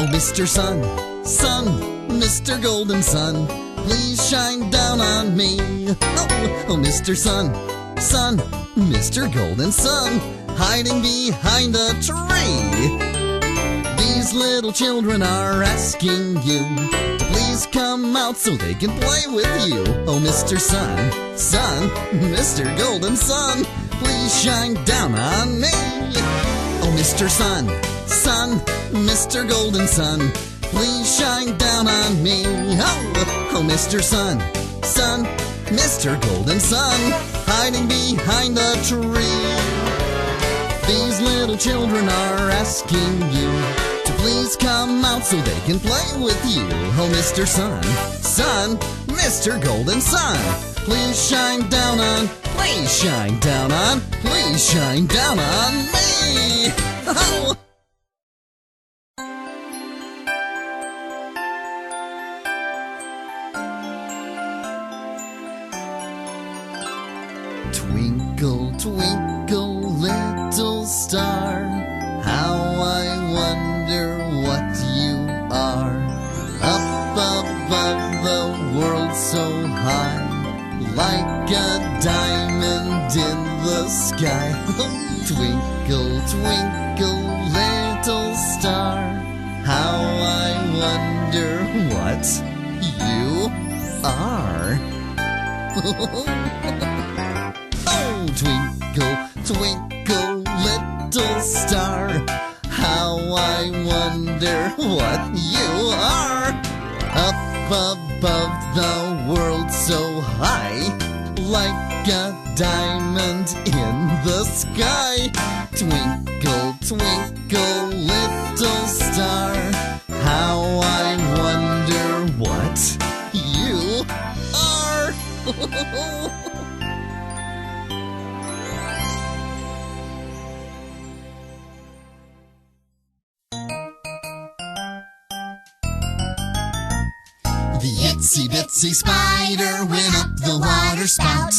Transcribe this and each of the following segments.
Oh, Mr. Sun, Sun, Mr. Golden Sun, please shine down on me. Oh, Mr. Sun, Sun, Mr. Golden Sun, hiding behind a tree. These little children are asking you to please come out so they can play with you. Oh, Mr. Sun, Sun, Mr. Golden Sun, please shine down on me. Oh, Mr. Sun, Sun, Mr. Golden Sun, please shine down on me. Oh, Mr. Sun, Sun, Mr. Golden Sun, hiding behind a tree. These little children are asking you to please come out so they can play with you. Oh, Mr. Sun, Sun, Mr. Golden Sun, please shine down on, please shine down on, please shine down on me. Oh. Twinkle, twinkle, little star, how I wonder what you are. Up above the world so high, like a diamond in the sky. Twinkle, twinkle, little star, how I wonder what you are. Oh, twinkle, twinkle, little star, how I wonder what you are. Up above the world so high, like a diamond in the sky. Twinkle, twinkle, little star, how I wonder what you are. The itsy bitsy spider went up the water spout.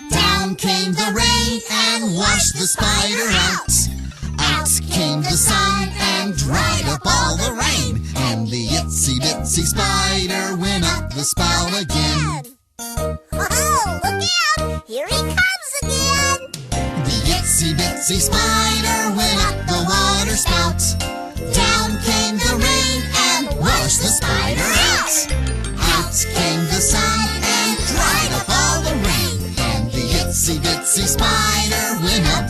Down came the rain and washed the spider out. Out came the sun and dried up all the rain. And the itsy bitsy spider went up the spout again. Oh, look out! Here he comes again! The itsy bitsy spider went up the water spout. Down came the rain and washed the spider out. Out came the sun and dried up all the rain. And the itsy bitsy spider went up